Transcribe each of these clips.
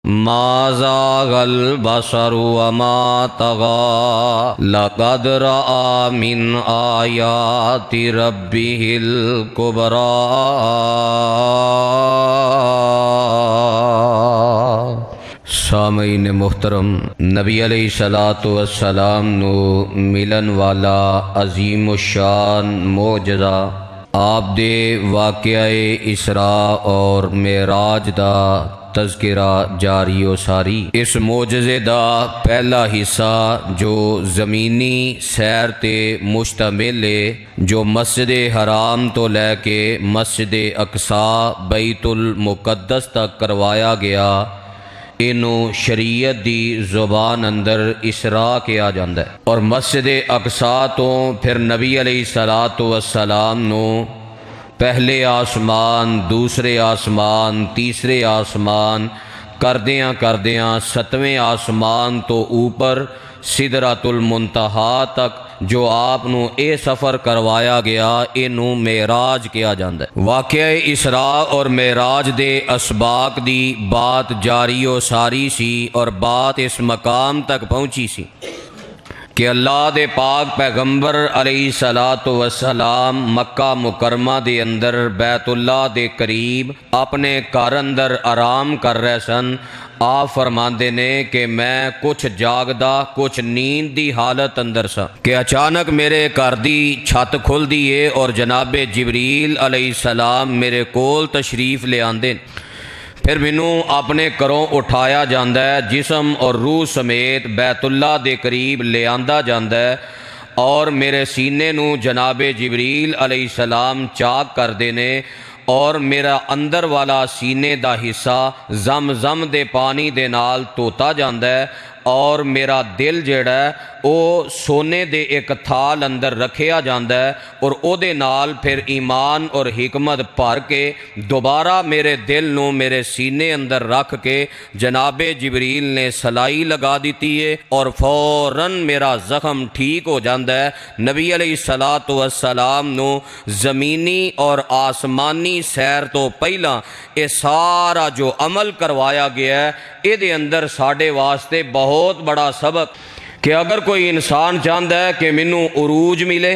मा ज़ाग़ल बसरु वमा तग़ा लक़द रआ मिन आयाति रब्बिहिल कुबरा। सामईन मुहतरम, नबी अलैहिस्सलातु वस्सलाम नु मिलन वाला अजीम शान मोजज़ा आप दे वाक़याए इसरा और मेराज दा तज़किरा जारी व सारी। इस मोजज़े दा पहला हिस्सा जो ज़मीनी सैर ते मुश्तमिल है, जो मस्जिद हराम तो लैके मस्जिद अक़सा बैतुल मुक़द्दस तक करवाया गया, इनू शरीयत दी ज़ुबान अंदर इसरा किया जाता है। और मस्जिद अक़सा तो फिर नबी अलैहिस्सलातु वस्सलाम नु पहले आसमान, दूसरे आसमान, तीसरे आसमान करदियाँ करदियाँ सतवें आसमान तो ऊपर सिदरतुल मुंतहा तक जो आपनू ए सफ़र करवाया गया, इनू मेराज किया जाता है। वाक़या इसरा और मेराज दे असबाक दी बात जारी व सारी सी और बात इस मकाम तक पहुँची सी कि अल्लाह दे पाक पैगंबर अलैहिस्सलातु वस्सलाम मक्का मुकरमा दे अंदर बैतुल्लाह दे करीब अपने घर अंदर आराम कर रहे सन। आप फरमाते ने कि मैं कुछ जागदा कुछ नींद दी हालत अंदर सा कि अचानक मेरे घर दी छत खुल दी है और जनाबे जिबरील अलैहिस्सलाम मेरे कोल तशरीफ ले आंदे। फिर मैनू अपने घरों उठाया जाता है, जिस्म और रूह समेत बैतुल्लाह दे करीब ले आंदा जाता है और मेरे सीने नू जनाबे जिबरील अलैहिस्सलाम चाक करते ने और मेरा अंदर वाला सीने दा हिस्सा जम दे पानी दे नाल धोता जाता है और मेरा दिल जेड़ा है वो सोने दे एक थाल अंदर रखिया जाता है और ओदे नाल फिर ईमान और हिकमत भर के दोबारा मेरे दिल नू मेरे सीने अंदर रख के जनाबे जिबरील ने सलाई लगा दी है और फौरन मेरा ज़ख़म ठीक हो जाता है। नबी अलैहिस्सलातु वस्सलाम नू ज़मीनी और आसमानी सैर तो पहला ये सारा जो अमल करवाया गया है, ये अंदर साढ़े वास्ते बहुत बड़ा सबक कि अगर कोई इंसान चाहता है कि मैनू उरूज मिले,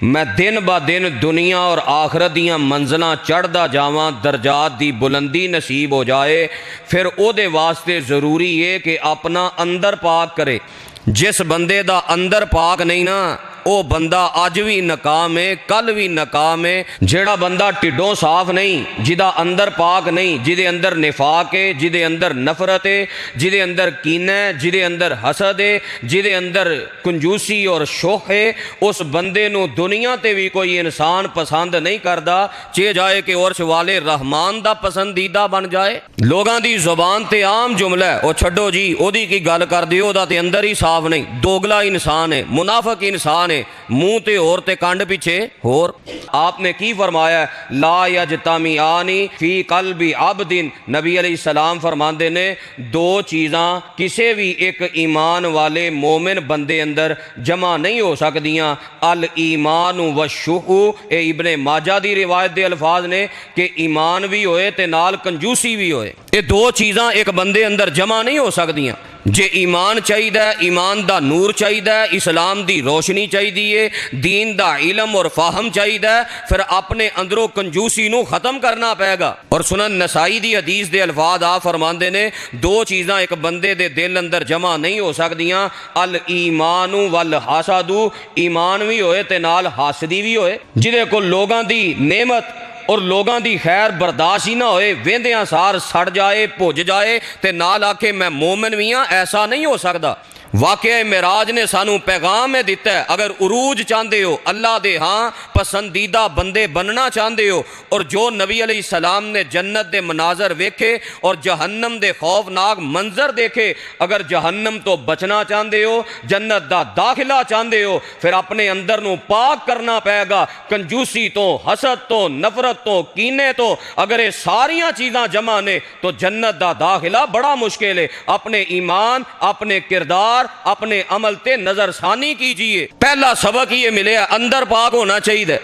मैं दिन ब दिन दुनिया और आखरत दियाँ मंजिलां चढ़दा जावां, दर्जात दी बुलंदी नसीब हो जाए, फिर ओदे वास्ते ज़रूरी है कि अपना अंदर पाक करे। जिस बंदे दा अंदर पाक नहीं ना, वो बंदा अज भी नाकाम है, कल भी नाकाम है। जेड़ा बंदा टिड्डों साफ नहीं, जिदा अंदर पाक नहीं, जिदे अंदर निफाक है, जिदे अंदर नफरत है, जिदे अंदर कीना है, जिदे अंदर हसद है, जिदे अंदर कंजूसी और शोख है, उस बंदे नू दुनिया ते भी कोई इंसान पसंद नहीं करता, चे जाए कि उर्श वाले रहमान दा पसंदीदा बन जाए। लोगां दी जुबान ते आम जुमला है, ओ छड्डो जी ओदी की गल कर दिओ, ओदा ते अंदर ही साफ नहीं, दोगला इंसान है, मुनाफिक इंसान है, मुंह ते होर ते कंड पीछे होर। आपने की फरमाया, ला यजतमिआनी फी कल्बी अब्दिन, नबी अलैहिस्सलाम फरमाते ने दो चीज़ां किसी भी एक ईमान वाले मोमिन बंदे अंदर जमा नहीं हो सकदियां, अल ईमान व शुहू, ए इब्ने माजा दी रिवायत दे अल्फाज ने कि ईमान भी होए ते नाल कंजूसी भी होए। ये दो चीज़ां एक बंदे अंदर जमा नहीं हो सकदियां। जे ईमान चाहिए, ईमान दा नूर चाहिए, इस्लाम दी रोशनी चाहिए, दीन दा इलम और फाहम चाहिए, फिर अपने अंदरों कंजूसी नू खत्म करना पेगा। और सुनन नसाई दी हदीस दे अल्फाज आ फरमाते ने दो चीज़ां एक बंदे दे दिल अंदर जमा नहीं हो सकदियां, अल ईमानू वल हासादू, ईमान भी होए ते नाल हासदी भी होए। जिदे को लोगां दी नेमत और लोगों की खैर बर्दाश्त ही ना होए, वेंदियां सार सड़ जाए, भुज जाए ते नाल आखे मैं मोमिन भी हाँ, ऐसा नहीं हो सकता। वाकया मेराज ने सानू पैगाम है दिता है, अगर उरूज चाहते हो, अल्लाह दे हाँ पसंदीदा बंदे बनना चाहते हो, और जो नबी अलैहिस्सलाम ने जन्नत दे मनाजर वेखे और जहन्नम दे खौफनाक मंजर देखे, अगर जहन्नम तो बचना चाहते हो, जन्नत दा दाखिला चाहते हो, फिर अपने अंदर नू पाक करना पेगा कंजूसी तो, हसद तो, नफरत तो, कीने तो। अगर ये सारिया चीज़ां जमा ने तो जन्नत दा दाखिला बड़ा मुश्किल है। अपने ईमान, अपने किरदार, अपने अमल ते नजरसानी कीजिए। पहला सबक ये मिले अंदर पाक होना चाहिए।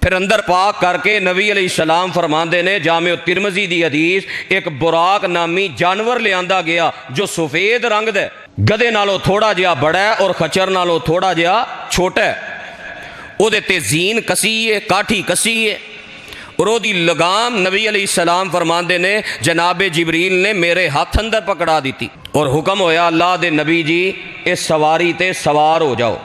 फिर अंदर पाक करके नबी अलैहिस्सलाम फरमाते ने जामे तिरमिज़ी दी हदीस, एक बुराक नामी जानवर लियांदा गया जो सफ़ेद रंग दा गधे नालों थोड़ा जिहा बड़ा है और खच्चर नालों थोड़ा जिहा छोटा है। उहदे ते जीन कसी है, काठी कसी है और ओदी लगाम नबी अलैहिस्सलाम फरमाते ने जनाबे जिबरील ने मेरे हाथ अंदर पकड़ा दी और हुक्म होया अल्लाह दे नबी जी इस सवारी ते सवार हो जाओ।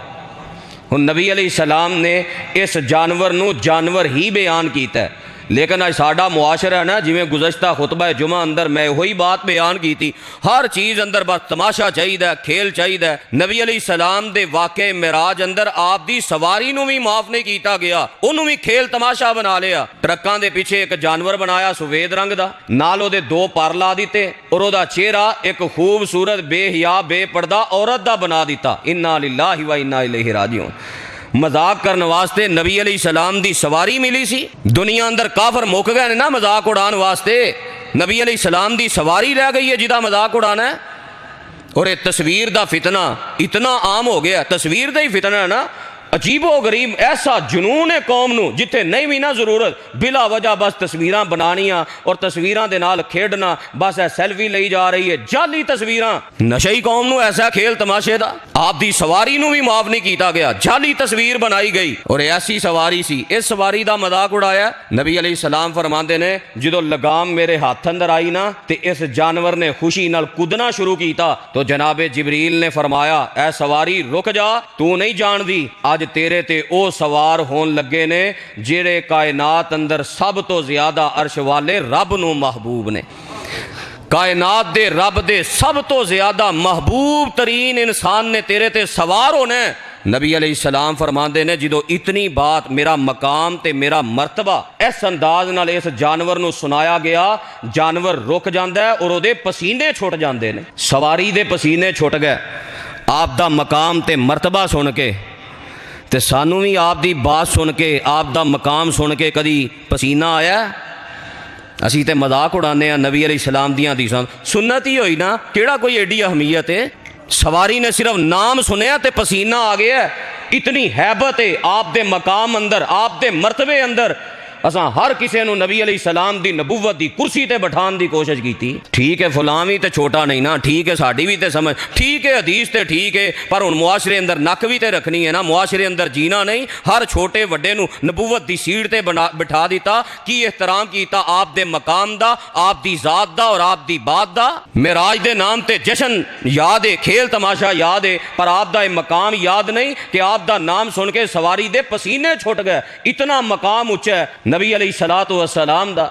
हुण नबी अलैहिस्सलाम ने इस जानवर नूं जानवर ही बयान कीता है, लेकिन अज साडा मुआशरा है ना, जिमें गुज़श्ता खुतबा जुमा अंदर मैं वही बात बयान की थी, हर चीज़ अंदर बस तमाशा चाहिए, खेल चाहिए। नबी अलैहिस्सलाम दे वाक़े मिराज अंदर आप दी सवारी नूं भी माफ़ नहीं किया गया, उन्होंने भी खेल तमाशा बना लिया। ट्रकों के पीछे एक जानवर बनाया सफ़ेद रंग का, नाल ओदे दो पर ला दिते और ओदा चेहरा एक खूबसूरत बेहया बेपर्दा औरत का बना दिता। इन्ना लिल्लाहि व इन्ना इलैहि राजिऊन। मजाक करने वास्ते नबी अलैहिस्सलाम दी सवारी मिली सी। दुनिया अंदर काफर मुक गए ना मजाक उड़ाने वास्ते, नबी अलैहिस्सलाम दी सवारी रह गई है जिदा मजाक उड़ाना है। और ये तस्वीर दा फितना इतना आम हो गया, तस्वीर दा ही फितना है ना, अजीबो गरीब ऐसा जुनून है कौम नूं जिथे नहीं भी ना जरूरत, बिला वजह बस तस्वीरां बनानियां और तस्वीरां दे नाल खेडना, बस ऐ सेल्फी लई जा रही है, जाली तस्वीरां। नशई कौम नूं ऐसा खेल तमाशे दा, आप दी सवारी नूं भी माफ नहीं किया गया, जाली तस्वीर बनाई गई और ऐसी सवारी सी। इस सवारी दा मजाक उड़ाया। नबी अलैहिस्सलाम फरमाते ने जो लगाम मेरे हाथ अंदर आई ना ते इस जानवर ने खुशी नाल कूदना शुरू किया तो जनाबे जिबरील ने फरमाया ऐ सवारी रुक जा, तू नहीं जानदी आज तेरे ते ओ सवार होन लगे ने जेड़े कायनात अंदर सब तो ज्यादा अर्श वाले रब नूं महबूब ने। कायनात दे रब दे सब तो ज्यादा महबूब तरीन इंसान ने तेरे ते सवार होने। नबी अलैहिस्सलाम फरमाते ने जो इतनी बात मेरा मकाम ते मेरा मरतबा इस अंदाज नाल इस जानवर नूं सुनाया गया, जानवर रुक जाता है और ओदे पसीने छुट जाते हैं। सवारी दे पसीने छुट गए आप दा मकाम ते मरतबा सुन के, ते सानू भी आप दी बात सुन के आप दा मकाम सुन के कदी पसीना आया? असी ते मजाक उड़ाने नबी अलैहिस्सलाम दियां हदीसां, सुन्नत ही होई ना, केड़ा कोई एडी अहमियत है? सवारी ने सिर्फ नाम सुनिया ते पसीना आ गया। इतनी हैबत है आप दे मकाम अंदर, आप दे मरतबे अंदर। असा हर किसी नूं नबी अलैहिस्सलाम दी नबूवत दी कुर्सी ते बिठाने की कोशिश की। ठीक है फलां भी तो छोटा नहीं ना, ठीक है साड़ी भी तो समझ, ठीक है हदीस तो ठीक है, पर हुण मुआशरे अंदर नक भी तो रखनी है ना, मुआशरे अंदर जीना नहीं। हर छोटे वड्डे नूं नबूवत दी सीट ते बिठा दिता कि एहतराम किया आप दे मकाम दा, आप दी जात दा और आप दी बात दा। मिराज दे नाम ते जश्न याद है, खेल तमाशा याद है, पर आप दा मकाम याद नहीं कि आप दा नाम सुन के सवारी दे पसीने छुट गए। इतना मकाम उच्चा है नबी अलैहिस्सलातु वस्सलाम दा।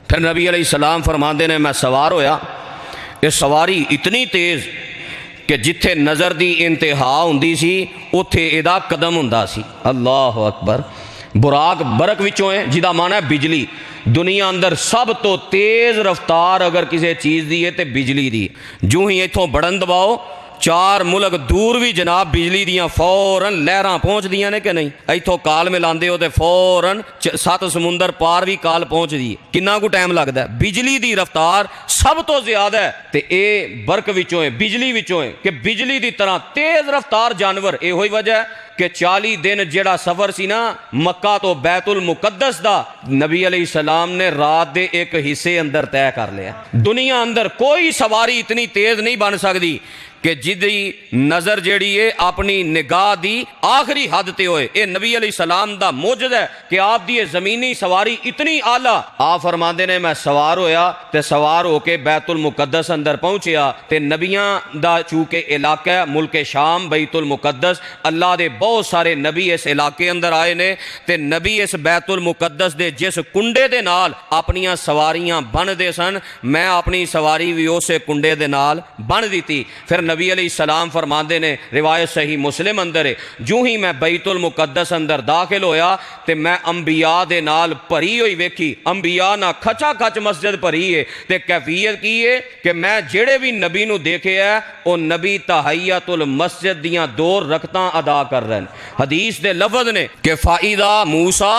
फिर नबी अलैहिस्सलाम फरमाते ने मैं सवार होया, ये सवारी इतनी तेज़ कि जिथे नज़र दी इंतहा हुंदी सी उत्थे इहदा कदम हुंदा सी। अल्लाह अकबर। बुराक बरक विचों है जिदा माना है बिजली। दुनिया अंदर सब तो तेज़ रफ्तार अगर किसी चीज़ दी है तो बिजली दी। जूं ही इत्थों बटन दबाओ 4 मुल्क दूर भी जनाब बिजली दियाँ फौरन लहरां पहुँचदियां ने कि नहीं? इत्थों काल मिलाते हो तो फौरन 7 समुंदर पार भी काल पहुँचदी। किन्ना को टाइम लगता है? बिजली की रफ्तार सब तो ज्यादा है। तो ये बरक विचों है, बिजली विचों है कि बिजली की तरह तेज़ रफ्तार जानवर। यो वजह है कि 40 दिन जेड़ा सफ़र सी ना मक्का तो बैतुल मुकद्दस दा, नबी अलैहिस्सलाम ने रात के एक हिस्से अंदर तय कर लिया। दुनिया अंदर कोई सवारी इतनी तेज़ नहीं बन सकती कि जिदी नज़र जेड़ी है अपनी निगाह दी आखिरी हद ते होए। ये नबी अलैहिस्सलाम दा मोजज़ा है कि आप दी ज़मीनी सवारी इतनी आला। आप फरमाते ने मैं सवार होया ते सवार होके बैतुल मुकद्दस अंदर पहुँचया ते नबियां दा चूँकि इलाका है मुल्क शाम बैतुल मुकद्दस, अल्लाह दे बहुत सारे नबी इस इलाके अंदर आए ने ते नबी इस बैतुल मुकद्दस दे जिस कुंडे दे नाल अपनियां सवारियां बन्नदे सन, मैं अपनी सवारी भी उस कुंडे दे नाल बन दी। फिर नबी अलैहिस्सलाम फरमाते ने, रिवायत सही मुस्लिम अंदर है, जूं ही मैं बैतुल मुकद्दस अंदर दाखिल होया ते मैं अंबिया दे नाल भरी हुई वेखी। अंबिया ना खचा खच मस्जिद भरी है ते कैफियत की है कि मैं जेड़े भी नबी नूं देखे है वो नबी तहय्यतुल मस्जिद दियां 2 रकतां अदा कर रहे हैं। हदीस दे लफ्ज़ ने कि फ़ाइदा मूसा,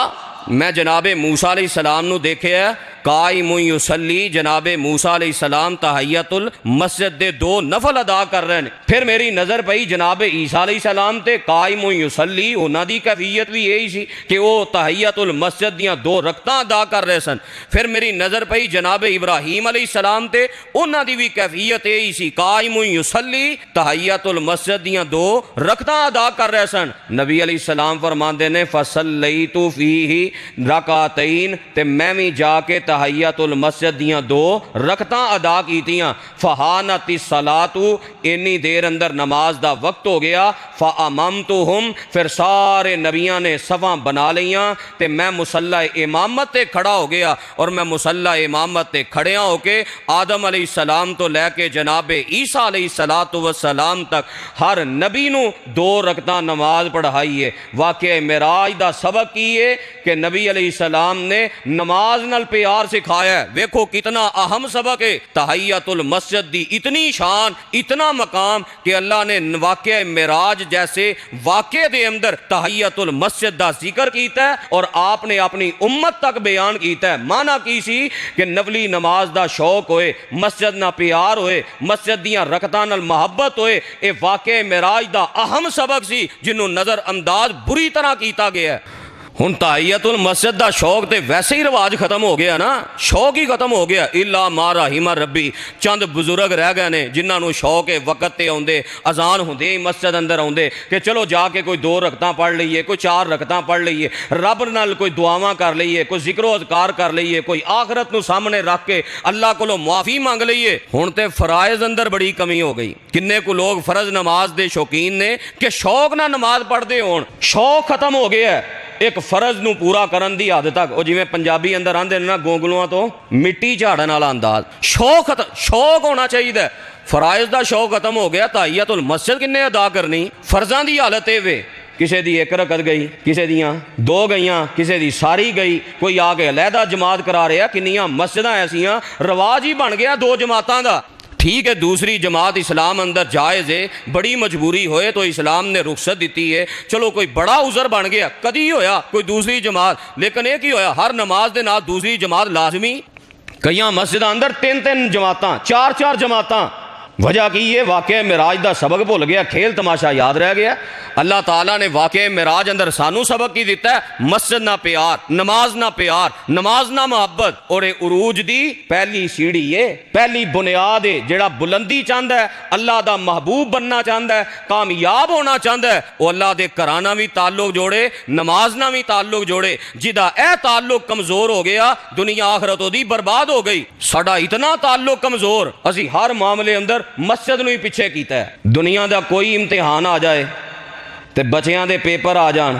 मैं जनाबे मूसा अलैहिस्सलाम नूं देखे है काइम युसल्ली जनाब मूसा अलैहिस्सलाम तहियतुल मस्जिद दे 2 नफल अदा कर रहे हैं। फिर मेरी नज़र पई जनाब ईसा अलैहिस्सलाम ते काइम युसल्ली, उन्हां दी कैफियत भी यही सी कि वह तहियतुल मस्जिद दियां 2 रकतां अदा कर रहे सन। फिर मेरी नज़र पई जनाब इब्राहीम अलैहिस्सलाम ते, उन्हां दी भी कैफियत यही सी, काइम युसल्ली तहियतुल मस्जिद दियां 2 रकतां अदा कर रहे सन। नबी अलैहिस्सलाम फरमांदे ने फसल्लैतु फीही रकातैन, ते मैं भी जाके तहियतुल मस्जिद दियां 2 रकतां अदा कीतियां। फहानति सलातु, इन्नी देर अंदर नमाज दा वक्त हो गया। फ़अममतुहुम, फिर सारे नबियां ने सफ़ां बना लियां ते मैं मुसल्ला इमामत ते खड़ा हो गया। और मैं मुसल्ला इमामत ते खड़िया होके आदम अलैहिस्सलाम तो लैके जनाब ईसा अलैहिस्सलातु वस्सलाम तक हर नबी नू 2 रकतां नमाज पढ़ाई है। वाक़या मेराज दा सबक की है कि नबी अलैहिस्सलाम ने नमाज नाल प्यार सिखाया है। वेखो कितना अहम सबक है। तहियतुल मस्जिद दी इतनी शान, इतना मकाम कि अल्लाह ने वाक़या मेराज जैसे वाक़े दे अंदर तहियतुल मस्जिद दा जिक्र कीता है और आपने अपनी उम्मत तक बयान कीता है। माना की सी कि नवली नमाज दा शौक होए, मस्जिद ना प्यार होए, मस्जिद दियां रकतां नाल मोहब्बत होए, ये वाक़या मेराज दा अहम सबक सी जिन्हों नज़र अंदाज बुरी तरह किया गया है। हुण तहियतुल मस्जिद दा शौक तो वैसे ही रिवाज खत्म हो गया ना, शौक ही खत्म हो गया। इल्ला मा रहिमा रब्बी, चंद बुजुर्ग रह गए ने जिन्होंने शौक है वक़्त ते आउंदे, अजान होंदे ही मस्जिद अंदर आउंदे कि चलो जाके कोई 2 रकतां पढ़ लीए, कोई 4 रकतां पढ़ लीए, रब नाल कोई दुआवां कर लीए, कोई जिक्रो अज़कार कर लीए, कोई आखरत नूं सामने रख के अल्लाह कोलों मुआफ़ी मंग लीए। हुण ते फराइज़ अंदर बड़ी कमी हो गई। किन्ने को लोग फर्ज नमाज के शौकीन ने कि शौक ना नमाज पढ़ते होण, शौक खत्म हो गया है। एक फर्ज नूं पूरा करन दी हद तक, वो जिवें पंजाबी अंदर आंदे ने ना गोंगलुआं तो मिट्टी झाड़न वाला अंदाज, शौक होना चाहिए। फराइज दा शौक खत्म हो गया। तहियतुल मस्जिद किन्ने अदा करनी? फर्जां दी हालत ये वे, किसी दी 1 रकत गई, किसी दियां 2 गईयां, किसी दी सारी गई, कोई आके अलहदा जमात करा रहा। किन्नियां मस्जिदां ऐसियां रवाज ही बन गया 2 जमातां दा। ठीक है, दूसरी जमात इस्लाम अंदर जायज़ है, बड़ी मजबूरी होए तो इस्लाम ने रुखसत दी है। चलो कोई बड़ा उज़र बन गया, कदी होया कोई दूसरी जमात, लेकिन एक ही होया हर नमाज के नाल दूसरी जमात लाजमी। कई मस्जिद अंदर 3-3 जमातां, 4-4 जमातां। वजह की है? वाक़या मेराज दा सबक भुल गया, खेल तमाशा याद रह गया। अल्लाह ताला ने वाक़या मेराज अंदर सानू सबक की दिता है, मस्जिद ना प्यार, नमाज ना प्यार, नमाज ना मोहब्बत। और ये उरूज दी पहली सीढ़ी है, पहली बुनियाद है। जेड़ा बुलंदी चाहता है, अल्लाह दा महबूब बनना चाहता है, कामयाब होना चाहता है, वो अल्लाह दे घराना भी ताल्लुक जोड़े, नमाज ना भी ताल्लुक जोड़े। जिदा यह ताल्लुक कमजोर हो गया, दुनिया आखरत ओदी बर्बाद हो गई। साडा इतना ताल्लुक कमजोर, असी हर मामले अंदर मस्जिद नूं ही पिछे कीता है। दुनिया का कोई इम्तिहान आ जाए तो बच्चों के पेपर आ जान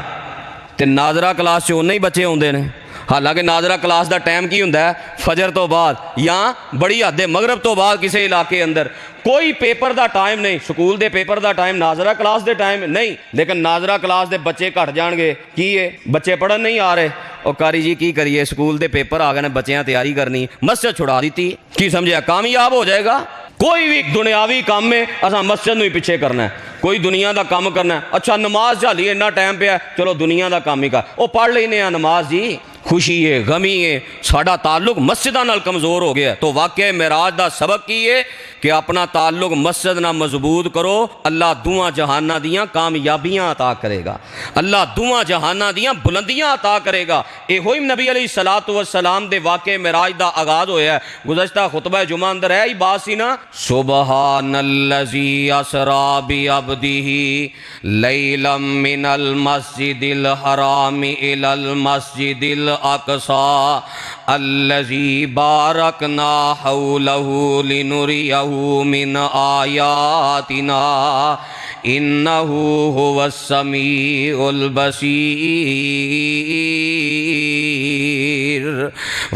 तो नाजरा क्लास से उन्ने ही बच्चे आते हैं। हालांकि नाजरा क्लास का टाइम की होंदा है? फजर तो बाद या बड़ी हद मगरब तो बाद। किसी इलाके अंदर कोई पेपर का टाइम नहीं, स्कूल के पेपर का टाइम, नाजरा क्लास के टाइम नहीं। लेकिन नाजरा क्लास के बच्चे घट जाएंगे, की है बच्चे पढ़न नहीं आ रहे। और कारी जी की करिए, स्कूल के पेपर आ गए, बच्चों तैयारी करनी, मस्जिद छुड़ा दी, की समझिया कामयाब हो जाएगा? कोई भी दुनियावी काम में असा मस्जिद नूं ही पिछे करना है। कोई दुनिया का काम करना है, अच्छा नमाज झाली इन्ना टाइम पे, चलो दुनिया का काम ही कर, वो पढ़ लेने नमाज जी। खुशी है, गमी है, साडा ताल्लुक मस्जिदां नाल कमज़ोर हो गया। तो वाक़या मेराज दा सबक की है कि अपना ताल्लुक मस्जिद नाल मजबूत करो, अल्लाह दुआं जहाना दियां कामयाबियां अता करेगा, अल्लाह दुआं जहाना दियां बुलंदियां अता करेगा। एहो ही नबी अलैहिस्सलातु वस्सलाम दे वाक़या मेराज दा आगाज़ होया है। गुज़श्ता खुतबा जुमा अंदर है ही बात सी ना, सुबहानल्लज़ी असरा बि अब्दिही लैलम मिनल मस्जिदिल हरामि इलल मस्जिदिल अक़सा अल्लज़ी बारकना हौलहु लिनुरियहु मिन आयातिना इन्नहु हुवस समीउल बसीर।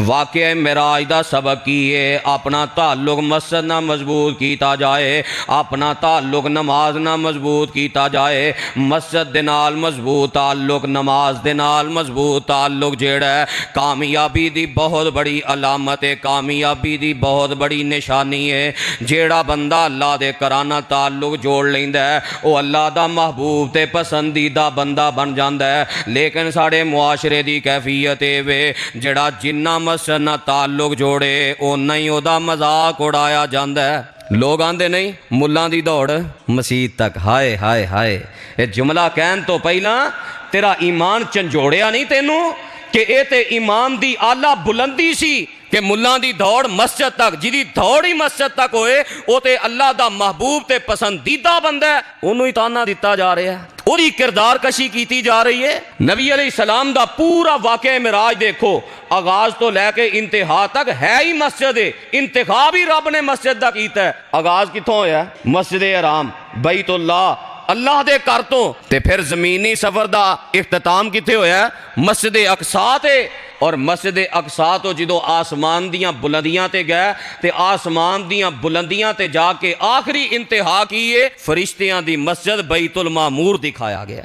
वाक़या मेराज दा सबक की है, अपना ताल्लुक मस्जिद ना मजबूत किया जाए, अपना ताल्लुक नमाज ना मजबूत किया जाए। मस्जिद दे नाल मजबूत ताल्लुक, नमाज दे नाल मजबूत ताल्लुक जेड़ा है कामयाबी दी बहुत बड़ी अलामत है, कामयाबी दी बहुत बड़ी निशानी है। जेड़ा बंदा अल्लाह दे घरां नाल ताल्लुक जोड़ लैंदा है, वह अल्लाह दा महबूब ते पसंदीदा बंदा बन जाता है। लेकिन साढ़े मुआशरे की कैफियत वे जड़ा जिन्ना मस्जिद नाल ताल्लुक जोड़े उन्ना ही उहदा मजाक उड़ाया जाता है। लोग आंदे नहीं मुल्लां दी दौड़ मसीत तक, हाय हाय हाय। ये जुमला कहन तो पहला तेरा ईमान झंझोड़िया नहीं तेनू कि ये ते ईमान दी आला बुलंदी सी कि मुल्लां दी दौड़ मस्जिद तक, जिदी दौड़ ही मस्जिद तक होए वो ते अल्लाह दा महबूब ते पसंदीदा बंदा है, उन्होंने ताना दिता जा रहा है, उहदी किरदार कशी की जा रही है। नबी अलैहिस्सलाम दा पूरा वाक़या मिराज देखो, आगाज तो लैके इंतहा तक है ही मस्जिद है, इंतखा भी रब ने मस्जिद दा कीता है। आगाज कित्थों होया? मस्जिद हराम बैतुल्लाह अल्लाह दे घर तो, ते फिर जमीनी सफर दा इख्तिताम कित्थे होया? मस्जिद अक्सा ते। और मस्जिद अक्सा तो जो आसमान दियां बुलंदियां ते गए ते आसमान दियां बुलंदियां ते जाके आखिरी इंतहा की है फरिश्तियां दी मस्जिद बैतुल मामूर दिखाया गया।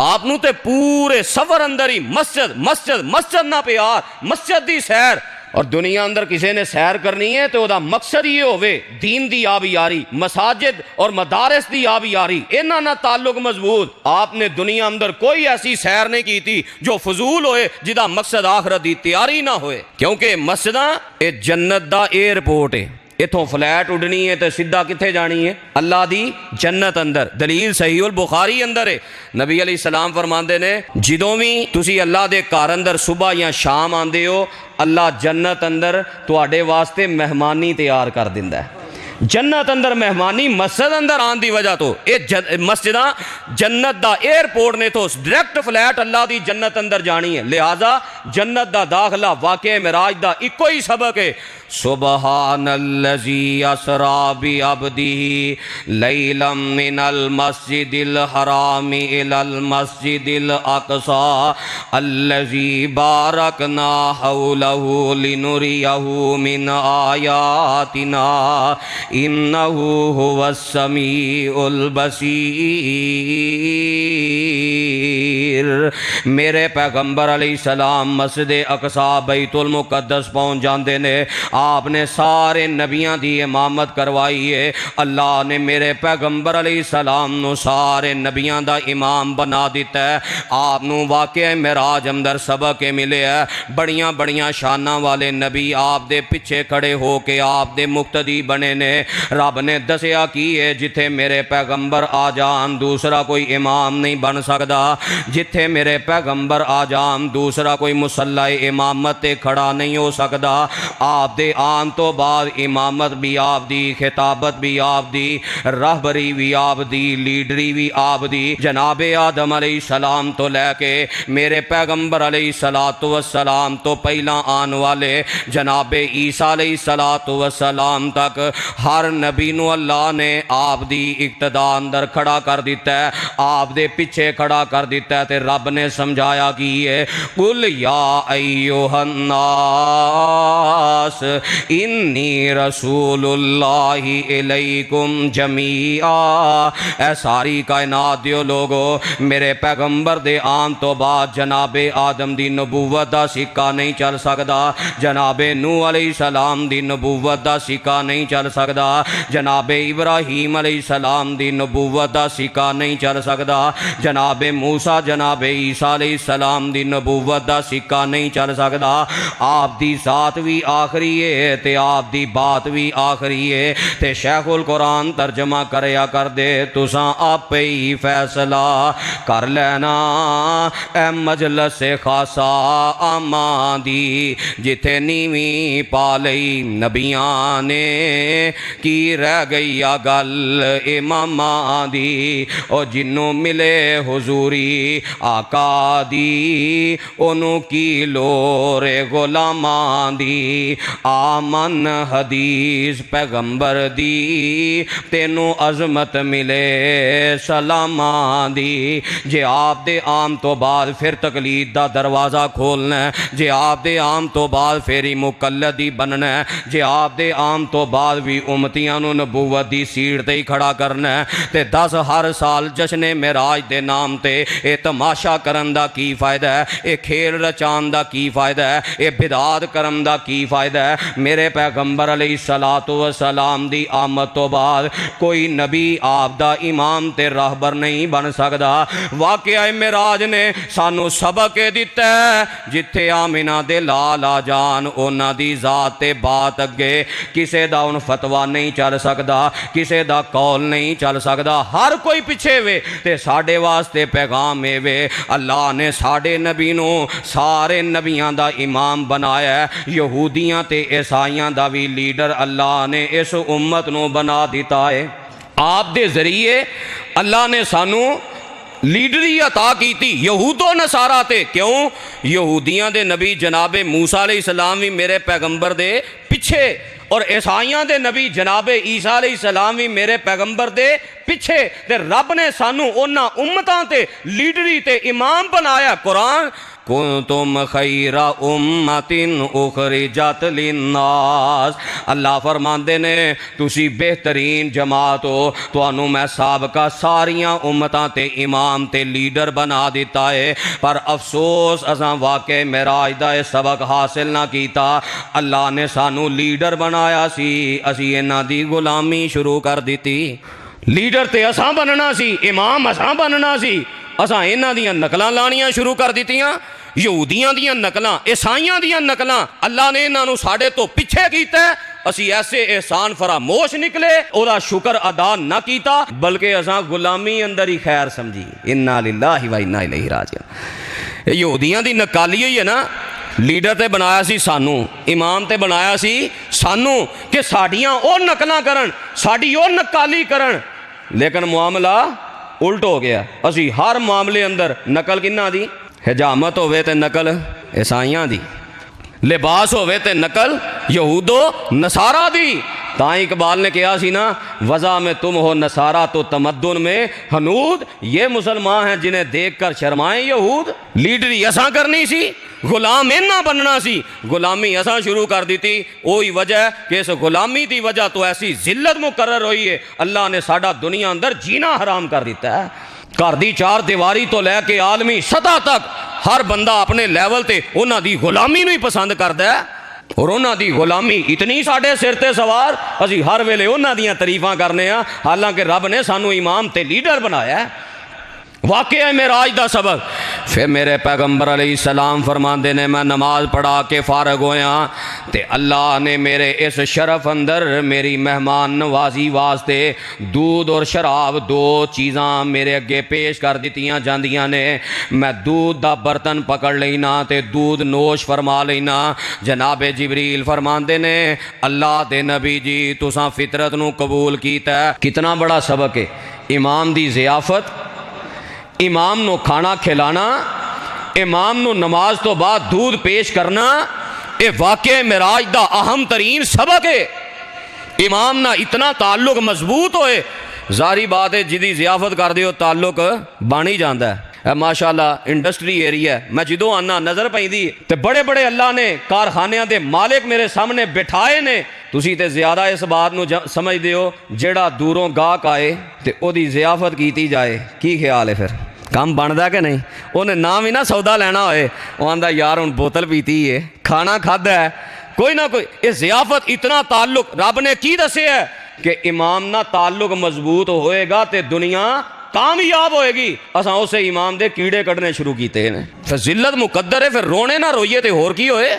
आपनू ते पूरे सफर अंदर ही मस्जिद मस्जिद मस्जिद ना प्यार, मस्जिद दी सैर। और दुनिया अंदर किसी ने सैर करनी है तो वह मकसद ये होवे दीन दी आबियारी, मसाजिद और मदारस दी आबियारी, इन्हां नाल ताल्लुक मजबूत। आपने दुनिया अंदर कोई ऐसी सैर नहीं की थी जो फजूल होए, जिदा मकसद आखिरत दी तैयारी ना होए। क्योंकि मस्जिदां ये जन्नत दा एयरपोर्ट है, इथों फ्लैट उड़नी है तो सीधा कित्थे जानी है? अल्लाह दी जन्नत अंदर। दलील सहीहुल बुखारी अंदर है, नबी अलैहिस्सलाम फरमांदे ने जदों भी तुसी अल्लाह दे घर अंदर सुबह या शाम आंदे हो, अल्लाह जन्नत अंदर तुहाडे वास्ते मेहमानी तैयार कर दिंदा है। जन्नत अंदर मेहमानी मस्जिद अंदर आने की वजह तो ये मस्जिदां जन्नत दा एयरपोर्ट ने, तो डायरेक्ट फ्लैट अल्लाह दी जन्नत अंदर जानी है। लिहाजा जन्नत दा दाखला वाक़या मिराज दा इको ही सबक है, सुबहानल्लज़ी असरा बि अब्दिही लैलम मिनल मस्जिदिल हराम इलल मस्जिदिल अक़सा अल्लज़ी बारकना हौलहु लिनुरियहु मिन आयातिना इन्नहु हुवस समीउल बसीर। मेरे पैगंबर अलैहिस्सलाम मस्जिद अक़सा बैतुल मुक़द्दस पहुँच जाते ने। आपने सारे नबियां की इमामत करवाई है। अल्लाह ने मेरे पैगंबर अलैहिस्सलाम नू सारे नबियां का इमाम बना दिता है। आपनू वाक़या मिराज अंदर सबक मिले है। बड़ियां बड़ियां शाना वाले नबी आप दे पिछे खड़े हो के आप दे मुक्तदी बने ने। रब ने दसिया की है जिथे मेरे पैगंबर आ जान दूसरा कोई इमाम नहीं बन सकता, जिथे मेरे पैगंबर आ जान दूसरा कोई मुसल्ला इमामत ते खड़ा नहीं हो सकता। आप दे आन तो बाद इमामत भी आप दी, खिताबत भी आप दी, रहबरी भी आप दी, लीडरी भी आप दी। जनाबे आदम अलैहिस्सलाम तो लैके मेरे पैगंबर अलैहिस्सलातु वस्सलाम तो पहला आन वाले जनाबे ईसा अलैहिस्सलातु वस्सलाम तक हर नबी नू अल्लाह ने आप दी इक्तदा अंदर खड़ा कर दिता है, आप दे पिछे खड़ा कर दिता है। ते रब ने समझाया कि है कुल या अय्युहन्नास इन्नी रसूलुल्लाहि इलैकुम जमीआ। ऐ सारी कायनात दियो लोगो, मेरे पैगंबर दे आन तो बाद जनाबे आदम दी नबूवत दा सिक्का नहीं चल सकता, जनाबे नूह अलैहिस्सलाम दी नबूवत दा सिक्का नहीं चल सकता, जनाबे इब्राहीम अलैहिस्सलाम दी नबूवत दा सिक्का नहीं चल सकता, जनाबे मूसा जनाबे ईसा अलैहिस्सलाम दी नबूवत दा सिक्का नहीं चल सकता। आप दी जात भी आखिरी है ते आप दी बात भी आखिरी है। ते शेखुल कुरान तर्जमा करया कर दे, तुसां आपे ही फैसला कर लेना ए मजलस खासा आमा दी जिथे नीवी पा लई नबियां ने की रह गई आ गल इमामा दी। ओ जिन्नू मिले हुजूरी आका दी ओनू की लोरे गुलामा दी। आमन हदीस पैगंबर दी तेनू अजमत मिले सलामा दी। जे आप दे आम तो बाद फिर तकलीद दा दरवाज़ा खोलना है, जे आप दे आम तो बाद फिर ही मुकल्लदी बनना है, जे आप दे आम तो बाद भी उम्मतियां नूं नबूवत दी सीट ते ही खड़ा करना है। ते 10 हर साल जश्ने मेराज दे नाम ते ये तमाशा करन दा की फ़ायदा है, ये खेल रचान दा की फ़ायदा है, ये बिदात करन दा की फ़ायदा है। मेरे पैगंबर अलैहिस्सलातु वस्सलाम दी आमद तो बाद कोई नबी आप दा इमाम ते रहबर नहीं बन सकदा। वाक़या मेराज ने सानू सबक दिता है, जिथे आमिना दे लाल आ जान उन्हां दी जात ते बात अगे किसे दा हुण फतवा नहीं चल सकदा, किसे दा कौल नहीं चल सकदा, हर कोई पिछे वे। ते साडे वास्ते पैगाम ए वे, अल्लाह ने साडे नबी नू सारे नबियां दा इमाम बनाया है। यहूदियां ते ईसाइयां दा भी लीडर अल्लाह ने इस उम्मत नू बना दिता है। आप दे जरिए अल्लाह ने सानू लीडरी अता की यहूदो नसारा ते। क्यों? यहूदियां दे नबी जनाबे मूसा अलैहिस्सलाम भी मेरे पैगंबर दे पिछे, और ईसाइयां दे नबी जनाबे ईसा अलैहिस्सलाम भी मेरे पैगंबर दे पिछे। ते रब ने सानू उन्हां उम्मतां ते लीडरी ते इमाम बनाया। कुरान कुंतुम खैरा उम्मतिन उखरिजत लिन्नास, अल्लाह फरमांदे ने तुसी बेहतरीन जमात हो, तुहानू मैं साबका सारियां उम्मतां ते इमाम ते लीडर बना दिता है। पर अफसोस असां वाकई मेराज दा सबक हासिल ना कीता। अल्लाह ने सानू लीडर बनाया सी, असी इन्हां दी गुलामी शुरू कर दी। लीडर ते असां बनना सी, इमाम असां बनना सी, असां इन्हां दियां नकलां लानियां शुरू कर दित्तियां। यहूदियां दियां नकलां, ईसाइयां दियां नकलां, अल्लाह ने इन्हां नू साडे तो पिछे कीता। असी ऐसे एहसान फरामोश निकले, ओदा शुक्र अदा ना कीता, बल्कि असां गुलामी अंदर ही खैर समझी। इन्ना लिल्लाहि व इन्ना इलैहि राजिऊन। यहूदियां दी नकाली होई है ना, लीडर ते बनाया सी सानू, इमाम ते बनाया सी सानू कि साडियां ओ नकलां करन, साडी ओ नकाली करन। लेकिन मामला उल्ट हो गया। असी हर मामले अंदर नकल किन्ना दी, हिजामत होवे ते नकल ईसाइयां दी, लिबास होवे ते नकल यहूदो नसारा दी। तां इकबाल ने कहा सी ना, वज़ा में तुम हो नसारा तो तमद्दुन में हनूद, ये मुसलमान हैं जिन्हें देख कर शर्माएं यहूद। लीडरी असां करनी सी, गुलाम इन्ना बनना सी, गुलामी असां शुरू कर दी थी। वही वजह कि इस गुलामी की वजह तो ऐसी जिल्लत मुकर्रर हुई है, अल्लाह ने साडा दुनिया अंदर जीना हराम कर दिता है। घर दी चार दीवारी तो लैके आलमी सतह तक हर बंदा अपने लैवल ते उन्हां दी गुलामी नूं ही पसंद करदा है, और उन्हां दी गुलामी इतनी साडे सिर ते सवार, असी हर वेले उन्हां दियां तरीफां करने आ, हालांकि रब ने सानू इमाम ते लीडर बनाया है। वाकया मेराज दा सबक। फिर मेरे पैगंबर अलैहिस्सलाम फरमांदे ने, मैं नमाज पढ़ा के फारग होया ते अल्लाह ने मेरे इस शरफ अंदर मेरी मेहमान नवाजी वास्ते दूध और शराब दो चीज़ां मेरे अगे पेश कर दित्तियां जांदियां ने। मैं दूध दा बर्तन पकड़ लेना ते दूध नोश फरमा लेना। जनाबे जिबरील फरमांदे ने, अल्लाह दे नबी जी तुसां फितरत नूं कबूल कीता। कितना बड़ा सबक है। इमाम दी ज़ियाफत, इमाम नो खाना खिलाना, इमाम नो नमाज तो बाद दूध पेश करना, ये वाकई मेराज दा अहम तरीन सबक है। इमाम ना इतना ताल्लुक मजबूत होए, जारी बात है जिदी जियाफत कर दियो ताल्लुक बन ही जाता है। माशाअल्लाह इंडस्ट्री एरिया है, मैं जो आना नज़र पैंदी ते बड़े बड़े अल्लाह ने कारखानियां दे मालिक मेरे सामने बिठाए ने। तुसी ते ज़्यादा इस बात नू समझदे हो, जेड़ा दूरों गाहक आए ते ओदी जियाफत कीती जाए, की ख्याल है फिर काम बनता कि नहीं? उन्हें ना भी ना सौदा लेना होए, वो आंदा यार हुण बोतल पीती है, खाना खादा है, कोई ना कोई। ये ज़ियाफत इतना ताल्लुक रब ने की दसे है कि इमाम ना ताल्लुक मजबूत होएगा तो दुनिया कामयाब होएगी। असां उसे इमाम दे कीड़े कढ़ने शुरू किए हैं। फिर जिल्लत मुकद्दर है, फिर रोने ना रोइए तो होर की होए।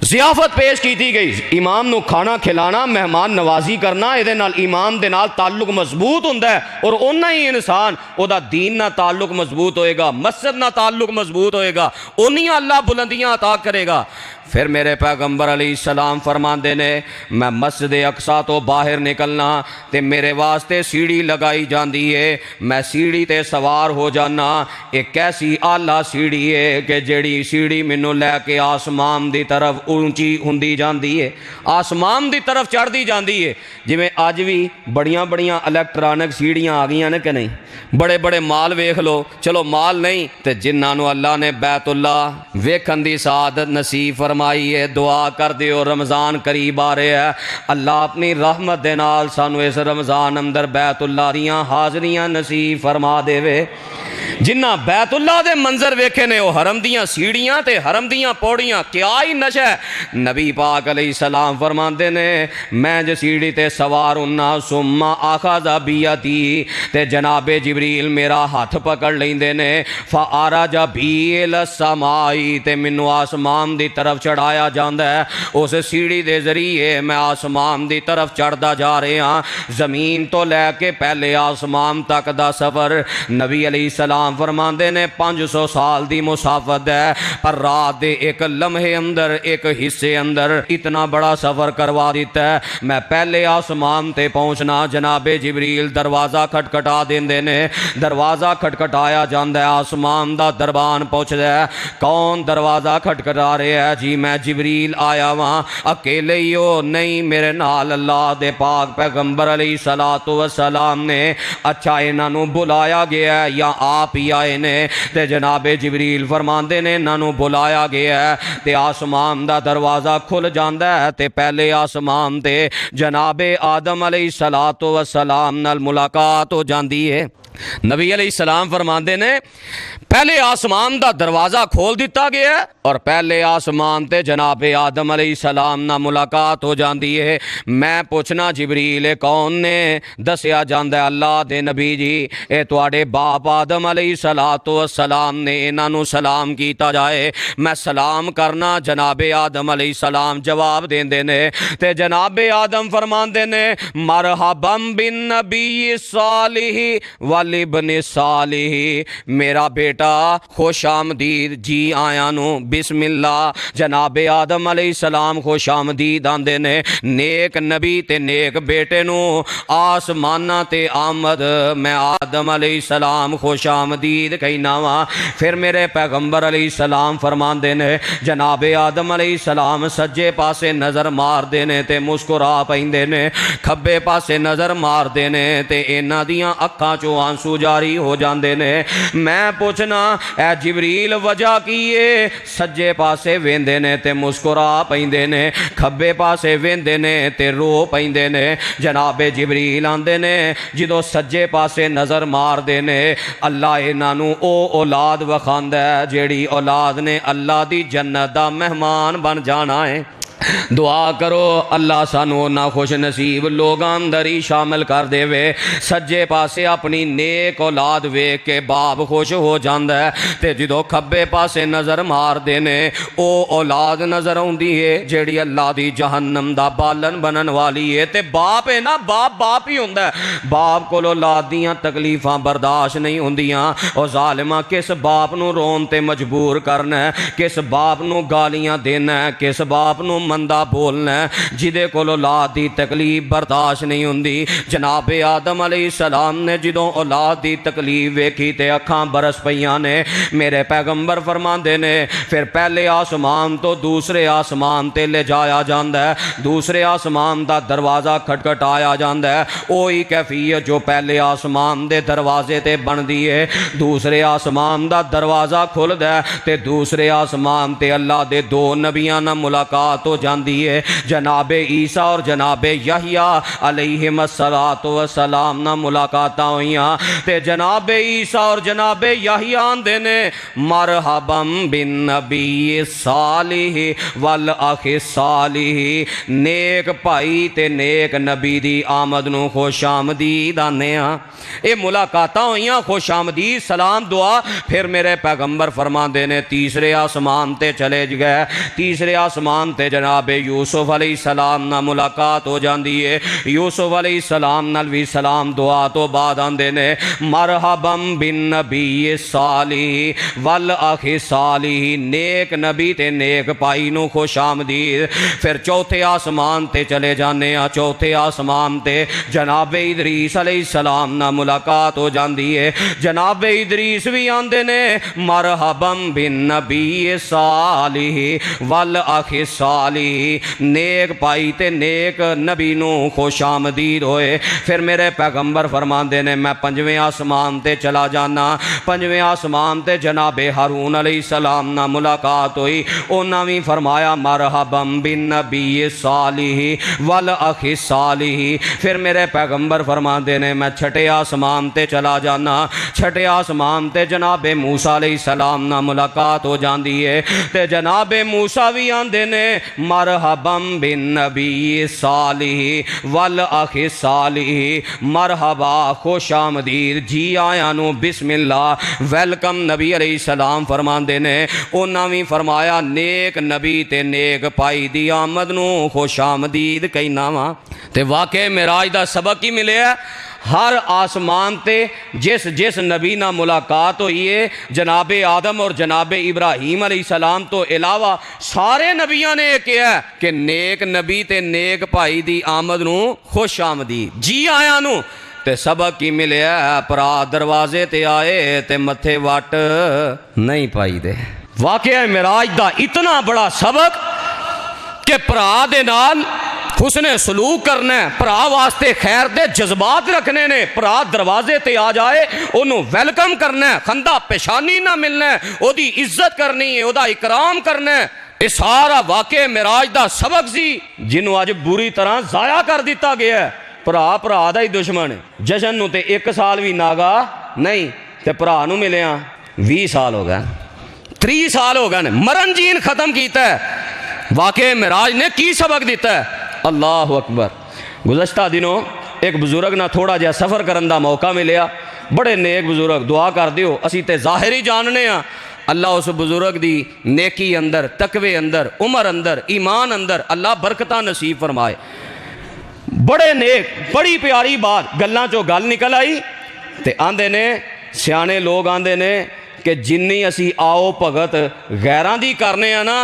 ज़ियाफत पेश की गई, इमाम नू खाना खिलाना, मेहमान नवाजी करना, ये नाल इमाम दे नाल ताल्लुक मजबूत हुंदा है। और उन्ना ही इंसान ओदा दीन ना ताल्लुक मजबूत होएगा, मस्जिद ना ताल्लुक मजबूत होएगा, उन्नियां अल्लाह बुलंदियां अता करेगा। फिर मेरे पैगंबर अलैहिस्सलाम फरमांदे ने, मैं मस्जिद अक्सा तो बाहर निकलना ते मेरे वास्ते सीढ़ी लगाई जाती है, मैं सीढ़ी ते सवार हो जाना। एक ऐसी आला सीढ़ी है कि जेड़ी सीढ़ी मैनू लैके आसमान की तरफ ऊंची हुंदी जांदी है, आसमान की तरफ चढ़ती जाती है। जिमें अज भी बड़ियां बड़ियां इलैक्ट्रॉनिक सीढ़ियां आ गई ने कि नहीं, बड़े बड़े माल वेख लो, चलो माल नहीं तो जिन्होंने अल्लाह ने बैतुल्ला वेखन की सादत नसीब फरमाई है, दुआ कर दियो। रमज़ान करीब आ रहा है, अल्लाह अपनी रहमत दे नाल सानू इस रमज़ान अंदर बैतुल्ला दियां हाज़रियां नसीब फरमा देवे। जिन्ना बैतुल्ला दे मंजर वेखे ने, वह हरम दियां सीढ़ियां ते हरम दियां पौड़ियां, क्या ही नशा है। नबी पाक अलैहिस्सलाम फरमाते ने, मैं जो सीढ़ी ते सवार हुन्ना, सुम्मा आखाज़ा बियदी, ते जनाबे जिबरील मेरा हाथ पकड़ लेंदे ने, फ़अराजा बील समाई, ते मैनू आसमान की तरफ चढ़ाया जाता है। उस सीढ़ी के जरिए मैं आसमान की तरफ चढ़ता जा रहा, जमीन तो लैके पहले आसमान तक का सफ़र नबी अलैहिस्सलाम फरमाते ने 500 साल की मुसाफत है, पर रात के एक लम्हे अंदर, एक हिस्से अंदर इतना बड़ा सफ़र करवा दिता है। मैं पहले आसमान ते पहुँचना, जनाबे जिबरील दरवाज़ा खटखटा देंदे ने, दरवाज़ा खटखटाया जाता है, आसमान का दरबान पहुँचता है। कौन दरवाज़ा खटखटा रहा है? जी मैं जिबरील आया वहाँ, अकेले ही हो? नहीं, मेरे नाल अल्लाह दे पाक पैगंबर अलैहिस्सलातु वस्सलाम ने। अच्छा, इन्हों बुलाया गया है या आप ही आए ने? ते जनाबे जिबरील फरमाते ने, इन्हों बुलाया गया है। ते आसमान का दरवाज़ा खुल जाता है, ते पहले आसमान ते जनाबे आदम अलैहिस्सलातु वस्सलाम नाल मुलाकात हो जाती है। नबी अलैहिस्सलाम फरमाते ने, पहले आसमान का दरवाज़ा खोल दिता गया और पहले आसमान ते जनाबे आदम अलैहिस्सलाम नाल मुलाकात हो जाती है। मैं पूछना जिबरील कौन ने? दसिया जाता है अल्लाह दे नबी जी, ये तुहाडे बाप आदम अलैहिस्सलातु वस्सलाम ने, इन्हों सलाम किया जाए। मैं सलाम करना, जनाबे आदम अलैहिस्सलाम जवाब देंदे ने, ते जनाबे आदम फरमाते ने, मरहबम बिन नबी सालिह वालिबन सालिह, मेरा बेटा खुश आमदीद, जी आया नु बिस्मिल्लाह। जनाबे आदम अलैहिस्सलाम खुश आमदीद आंदे ने, नेक नबी ते नेक बेटे नु आसमाना ते आमद। मैं आदम अलैहिस्सलाम खुश आमदीद कहना वा। फिर मेरे पैगंबर अलैहिस्सलाम फरमाते ने, जनाबे आदम अलैहिस्सलाम सज्जे पासे नज़र मारते ने ते मुस्कुरा पैंदे ने, खब्बे पासे नज़र मारते ने ते इन्हां दियां अखां चों आंसू जारी हो जाते ने। मैं पूछना, ए जिबरील वजह की है? सज्जे पासे वेंदे ने ते मुस्कुरा पैंदे ने, खब्बे पासे वेंदे ने ते रो पैंदे ने। जनाबे जिबरील आंदे ने, जो सज्जे पासे नज़र मारदे ने, अल्लाह इन्हां ओ औलाद वखांदा है जेड़ी औलाद ने अल्लाह दी जन्नत दा मेहमान बन जाना है। दुआ करो अल्लाह सानू ना खुश नसीब लोगां अंदर ही शामिल कर देवे। सज्जे पासे अपनी नेक औलाद वेख के बाप खुश हो जाता है, ते जो खब्बे पासे नज़र मारते ने, ओ औलाद नज़र आउंदी है जेड़ी अल्लाह दी जहन्नम दा बालन बनन वाली है। ते बाप है ना, बाप ही हुंदा है। बाप कोल औलाद दियां तकलीफां बर्दाश्त नहीं होंदियां। और जालिमा किस बाप नू रोन ते मजबूर करना है, किस बाप नू गालियां देना है, किस बाप नू मंदा बोलना है जिदे कोल औलाद दी तकलीफ बर्दाश्त नहीं हुंदी। जनाबे आदम अलैहिस्सलाम ने जो औलाद दी तकलीफ वेखी ते अखां बरस पईयां ने। मेरे पैगंबर फरमाते ने, फिर पहले आसमान तो दूसरे आसमान ते ले जाया जाता है, दूसरे आसमान का दरवाज़ा खटखटाया जाता है। वही कैफियत जो पहले आसमान के दरवाजे ते बनती है, दूसरे आसमान का दरवाज़ा खुलदा है ते दूसरे आसमान ते अल्लाह दे दो नबियां नाल मुलाकात हो जाती है। जनाबे ईसा और जनाबे यहया अलैहिस्सलातु वस्सलाम नाल मुलाकातां होईयां ते जनाबे ईसा और जनाबे यहया आंदे ने, मरहबम बिन नबी सालिह वल अखि सालिह, नेक भाई ते नेक नबी दी आमद नूं खुश आमदीद आने आ। ये मुलाकातां होईयां, खुश आमदीद सलाम दुआ। फिर मेरे पैगंबर फरमाते ने, तीसरे आसमान ते चले गए। तीसरे आसमान ते जनाब जनाबे यूसुफ अलैहिस्सलाम नाल मुलाकात हो जाती है। यूसुफ अलैहिस्सलाम नाल भी सलाम दुआ तो बाद आंदे ने मरहबम बिन नबी सालिह वल अखी सालिह, नेक नबी ते नेक भाई नू खुश आमदीद। फिर चौथे आसमान ते चले जाने आ। चौथे आसमान ते जनाबे इदरीस अलैहिस्सलाम नाल मुलाकात हो जाती है। जनाबे इदरीस भी आंदे ने मरहबम बिन नबी सालिह वल अखी सालिह, नेक भाई ते नेक नबी नू खुश आमदीद होए। फिर मेरे पैगंबर फरमाते ने मैं पंजवें आसमान ते चला जाना। पंजवें आसमान ते जनाबे हारून अलैहिस्सलाम नाल मुलाकात हुई। उन्हां भी फरमाया मरहबम बिन नबी सालिह वल अखी सालिह। फिर मेरे पैगंबर फरमाते ने मैं छठे आसमान ते चला जाना। छठे आसमान ते जनाबे मूसा अलैहिस्सलाम नाल मुलाकात हो जाती है। ते जनाबे मूसा भी आंदे ने मरहबम बिन नबी सालिह वल अखी सालिह, मरहबा खुश आमदीद, जी आया नू बिस्मिल्लाह, वेलकम नबी अलैहिस्सलाम फरमाते ने। उन्हां भी फरमाया नेक नबी ते नेक भाई दी आमद नू खुश आमदीद कहना वा। ते वाकई मेराज दा सबक ही मिले। हर आसमान ते जिस जिस नबी ना मुलाकात हुई है, जनाबे आदम और जनाबे इब्राहीम अलैहिस्सलाम तो इलावा सारे नबियां ने कहा कि नेक नबी ते नेक भाई दी आमद नू खुश आमदी, जी आया नू। ते सबक ही मिले भरा दरवाजे ते आए ते मथे वट नहीं पाई दे। वाकई मेराज दा इतना बड़ा सबक कि भरा दे नाल उसने सलूक करना है, भरा वास्ते खैर दे जज्बात रखने ने। भरा दरवाजे ते आ जाए ओनू वेलकम करना है, खंदा पेशानी ना मिलना है, ओदी इज्जत करनी है, ओदा इकराम करना है। ये सारा वाकई मेराज दा सबक सी जिन्हों अज बुरी तरह जाया कर दिता गया है। भरा भरा दा ही दुश्मन है। जशन नू ते 1 साल भी नागा नहीं, ते भरा नू मिलिया 20 साल हो गए, 30 साल हो गए, मरण जीन खत्म किया है। वाकई मेराज ने की सबक दिता है। अल्लाह अकबर। गुज़श्ता दिनों एक बुजुर्ग ना थोड़ा जहा सफ़र करने का मौका मिले। बड़े नेक बुजुर्ग, दुआ कर दियो, असी ते ज़ाहिर ही जानने आ। अल्लाह उस बुजुर्ग दी नेकी अंदर, तकवे अंदर, उमर अंदर, ईमान अंदर अल्लाह बरकतां नसीब फरमाए। बड़े नेक, बड़ी प्यारी बात गल्लां चों गल निकल आई। ते आंदे ने सियाने लोग आंदे ने कि जिन्नी असी आओ भगत गैरां दी करने आ ना,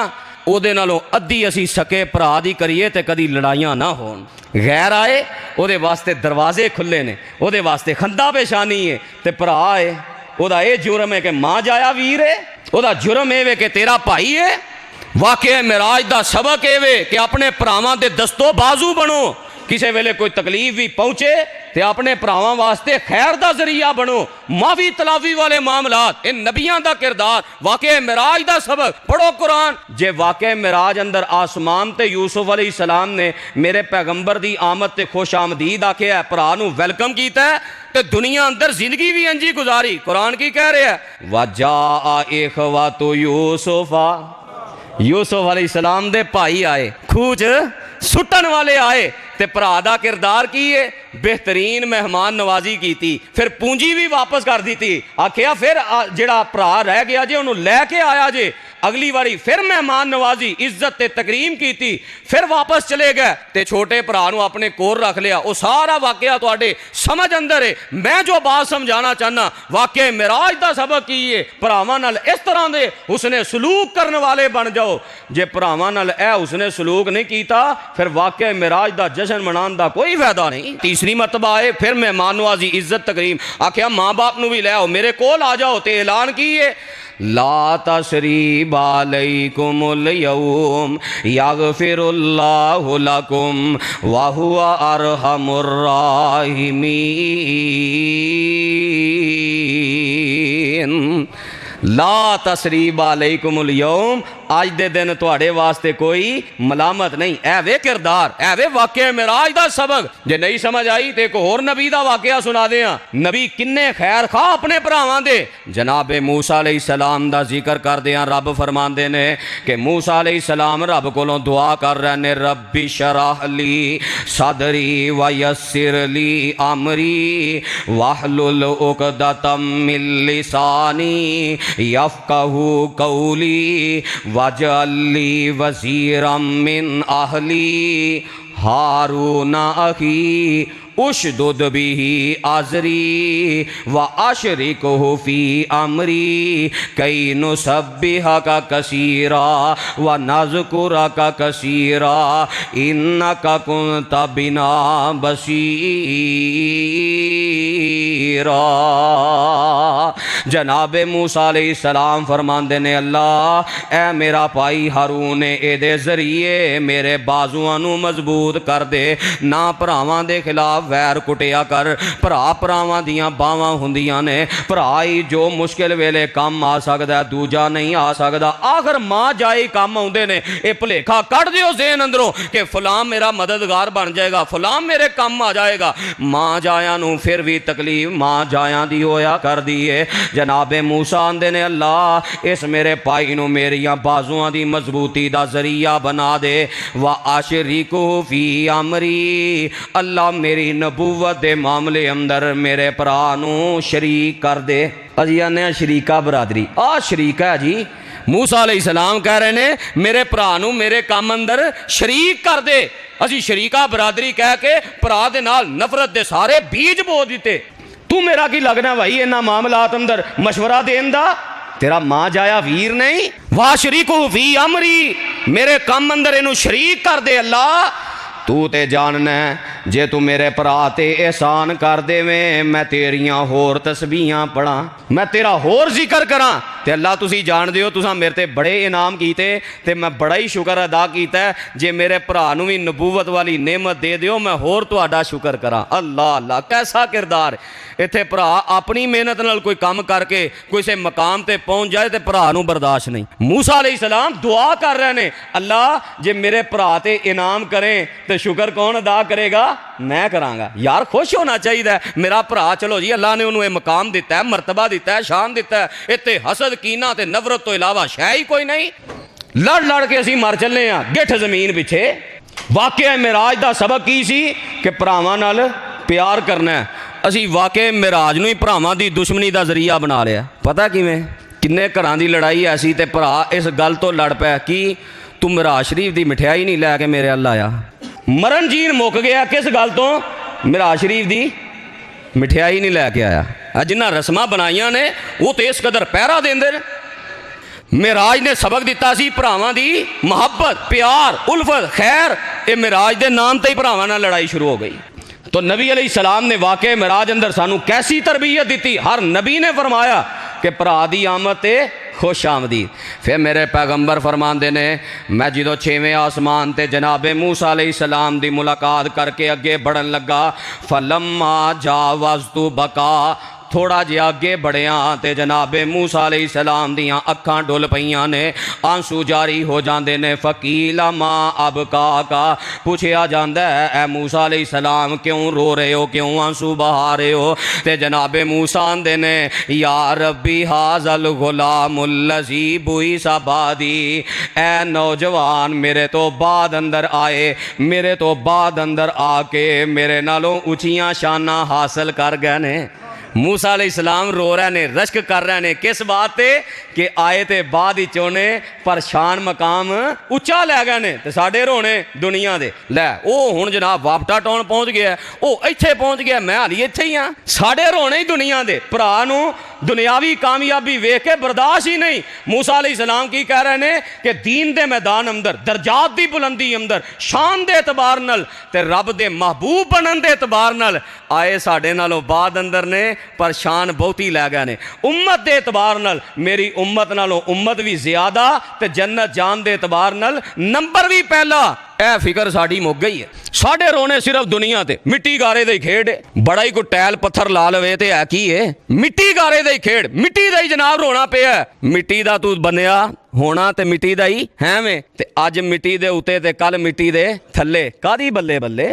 ਉਹਦੇ ਨਾਲੋਂ ਅੱਧੀ ਅਸੀਂ ਸਕੇ ਭਰਾ ਦੀ ਕਰੀਏ ਤੇ ਕਦੀ ਲੜਾਈਆਂ ਨਾ ਹੋਣ। ਗੈਰ ਆਏ ਉਹਦੇ ਵਾਸਤੇ ਦਰਵਾਜ਼ੇ ਖੁੱਲੇ ਨੇ, ਉਹਦੇ ਵਾਸਤੇ ਖੰਦਾ ਪੇਸ਼ਾਨੀ ਹੈ। ਤੇ ਭਰਾ ਆਏ ਉਹਦਾ ਇਹ ਜੁਰਮ ਹੈ ਕਿ ਮਾਂ ਜਾਇਆ ਵੀਰ ਹੈ, ਉਹਦਾ ਜੁਰਮ ਇਹ ਵੇ ਕਿ ਤੇਰਾ ਭਾਈ ਹੈ। ਵਾਕਿਆ ਮਿਰਾਜ ਦਾ ਸਬਕ ਇਹ ਵੇ ਕਿ ਆਪਣੇ ਭਰਾਵਾਂ ਦੇ ਦਸਤੋ ਬਾਜ਼ੂ ਬਣੋ। किसी वेले कोई तकलीफ भी पहुँचे तो अपने भरावां वास्ते खैर का जरिया बनो। माफी तलावी वाले मामलात, इन नबियां का किरदार, वाकई मिराज का सबक पढ़ो कुरान। जे वाकई मिराज अंदर आसमान ते यूसुफ अलैहिस्सलाम ने मेरे पैगंबर की आमद ते खुश आमदीद आखे है, भरा नू वेलकम किया है, तो दुनिया अंदर जिंदगी भी इंजी गुजारी। कुरान की कह रहा है, वजा इखवतु यूसुफा, यूसुफ अलैहिस्सलाम दे भाई आए, खूज सुटन वाले आए। ते भरा दा किरदार की है, बेहतरीन मेहमान नवाजी की थी। फिर पूंजी भी वापस कर दी थी। आखिया फिर जिहड़ा भरा रह गया जे उन्होंने लैके आया जे, अगली बारी फिर मेहमान नवाजी, इज्जत ते तकरीम की थी, फिर वापस चले गए ते छोटे भरा नू अपने कोल रख लिया। वो सारा वाकया तुहाडे समझ अंदर है। मैं जो बात समझाना चाहना, वाकई मिराज का सबक की है, भरावां नाल इस तरह दे उसने सलूक करने वाले बन जाओ। जे भरावां नाल ऐ उसने सलूक नहीं किया, फिर वाकई मिराज का जश्न मनाने का कोई फायदा नहीं। तीसरी मरतबा आए, फिर मेहमान नवाजी, इज्जत तकरीम। आख्या माँ बाप नू भी ले आओ, मेरे कोल आ जाओ। ते ऐलान की है, ला तसरीब अलैकुमुल यौम यगफिरुल्लाहु लकुम व हुवा अरहमुर राहिमीन। ला तसरीब अलैकुमुल यौम, आज दे दिन तुहाडे वास्ते कोई मलामत नहीं। ऐ वे किरदार, ऐ वे वाकया मिराज दा सबक। जे नहीं समझ आई तो एक होर नबी दा वाकया सुना दें। नबी किन्ने खैर खा अपने भरावां दे। जनाबे मूसा अलैहिस्सलाम दा जिक्र कर दें। रब फरमांदे ने कि मूसा अलैहिस्सलाम रब कोलों दुआ कर रहे ने, रब्बी शरह ली सदरी व यस्सिर ली अमरी वाहलुल उक़दतम मिन लिसानी यफ़क़हू क़ौली वजअल्ली वज़ीरम मिन अहली हारून अखी उशदुद बिही अज़री व अशरिकहु फ़ी अमरी कई नुसब्बिहका कसीरा व नज़कुरका कसीरा इन्नका कुन्त बिना बसीरा। जनाब मूसा अलैहिस्सलाम फरमांदे ने अल्लाह ए मेरा भाई हारून एदे जरिए मेरे बाजुआं नूं मजबूत कर दे, ना भरावां दे खिलाफ वैर कुटिया कर। भरा भरावां दियां बावां हुंदियां ने, भरा ही जो मुश्किल वेले काम आ सकदा दूजा नहीं आ सकदा। आखिर मां जाए काम आउंदे ने, ये भुलेखा कढ़ दिओ ज़हन अंदरों कि फलां मेरा मददगार बन जाएगा, फलां मेरे काम आ जाएगा। मां जाया नूं फिर भी तकलीफ मां जाया दी होया कर दी है। जनाबे मूसा आंदे ने अल्लाह इस मेरे भाई नूं मेरियां बाजुआं दी मजबूती दा जरिया बना दे। व अशरिकहु फी अमरी, अल्लाह मेरी नबूवत दे मामले अंदर मेरे भरा नूं शरीक कर दे। अजी आने शरीका बरादरी आ शरीका है जी। मूसा अलैहिस्सलाम कह रहे ने मेरे भरा नूं मेरे काम अंदर शरीक कर दे। असी शरीका बरादरी कह के भरा दे नाल नफरत दे सारे बीज बो दिते। तू मेरा की लगना भाई इन्हां मामलात अंदर मशवरा देन दा? तेरा मां जाया वीर नहीं। वाह शरीकहु फी अमरी, मेरे काम अंदर इनू शरीक कर दे। अल्लाह तू ते जानना जे तू मेरे भरा ते एहसान कर देवें मैं तेरियां होर तस्बीहां पढ़ा, मैं तेरा होर जिक्र करा। ते अल्लाह तुसी जान दियो तुसां मेरे ते बड़े इनाम कीते ते मैं बड़ा ही शुक्र अदा कीता। जे मेरे भरा नूं भी नबूवत वाली नेमत दे दियो मैं होर तुहाडा शुक्र करा। अल्लाह अल्लाह कैसा किरदार। इत्थे भरा अपनी मेहनत नाल कोई काम करके किसी मकाम ते पहुंच जाए ते भरा नूं बर्दाश्त नहीं। मूसा अलैहिस्सलाम दुआ कर रहे ने अल्लाह जे मेरे भरा ते इनाम करें तो शुक्र कौन अदा करेगा? मैं करांगा। यार खुश होना चाहिए मेरा भरा, चलो जी अल्लाह ने उन्होंने मकाम दिता है, मरतबा दिता है, शान दिता है। इत्ते हसद कीना ते नफरत तो इलावा शै ही कोई नहीं। लड़ लड़ के असीं मर चले हाँ गिठ जमीन पिछे। वाकया मेराज का सबक की सी कि भरावां नाल प्यार करना है। असीं वाकई मेराज नूं ही भरावां दी दुश्मनी का जरिया बना लिया। पता किवें? किन्ने घरां दी लड़ाई ऐसी ते भरा इस गल तो लड़ पै कि तू मिराज शरीफ की मिठाई नहीं लैके मेरे अल आया। मरण जीन मुक गया किस गल तो? मिराज शरीफ की मिठाई नहीं लैके आया। जिन्हां रस्मां बनाइयां ने वो तो इस कदर पहरा देंदे ने। मिराज ने सबक दिता सी भरावां दी मुहब्बत, प्यार, उल्फत, खैर। ये मिराज के नाम ते ही भरावां नाल लड़ाई शुरू हो गई। तो नबी अलैहिस्सलाम ने वाकई मिराज अंदर सानू कैसी तरबियत दी। हर नबी ने फरमाया कि भरा दी आमद ते खुश आमदी। फिर मेरे पैगंबर फरमाते ने मैं जो 6वें आसमान ते जनाबे मूसा अलैहिस्सलाम दी मुलाकात करके अगे बढ़न लगा, फलम्मा जावज़तु बका, थोड़ा जिहा अगे बढ़िया तो जनाबे मूसा अलैहिस्सलाम दियां अखां डुल पईयां ने, आंसू जारी हो जाते ने। फकीला मां अब का पूछया जाता है ए मूसा अलैहिस्सलाम क्यों रो रहे हो, क्यों आंसू बहा रहे हो? तो जनाबे मूसा आंदे ने या रब्बी हाज़ल गुलामुल्लज़ी बुइसा बादी, ए नौजवान मेरे तो बाद अंदर आए, मेरे तो बाद अंदर आके मेरे नालों उचियां शाना हासिल कर गए ने। मूसा अलैहिस्सलाम रो रहे ने, रश्क कर रहे ने, किस बात पे कि आए ते बाद ही चोने पर शान मकाम उच्चा लै गए ने ते साडे रोने दुनिया दे। लै ओ हुण जनाब वापटा टाउन पहुँच गया, ओ इत्थे पहुँच गया, मैं हाली इत्थे ही हाँ। साडे रोने ही दुनिया दे। भरा नूं दुनियावी कामयाबी वेख के बर्दाश्त ही नहीं। मूसा अलैहिस्सलाम की कह रहे ने कि दीन दे मैदान अंदर, दर्जात दी बुलंदी अंदर, शान दे एतबार नाल ते रब दे महबूब बनन दे एतबार नाल आए साडे नालों बाद अंदर ने पर शान बहुती लै गए ने। उम्मत के एतबार नाल मेरी उम्मत नालों उम्मत भी ज्यादा ते जन्नत जान के एतबार नाल नंबर भी पहला। ए फिक्र साड़ी मुक गई है। साढ़े रोने सिर्फ दुनिया ते मिट्टी गारे दी खेड। बड़ा ही कोई टैल पत्थर ला लवे ते है की है, मिट्टी गारे दी खेड, मिट्टी दा ही जनाब रोना पिया। मिट्टी दा तू बनया होना ते मिट्टी दा ही है में ते अज मिट्टी दे उते ते कल मिट्टी दे थल्ले, कादी बल्ले बल्ले।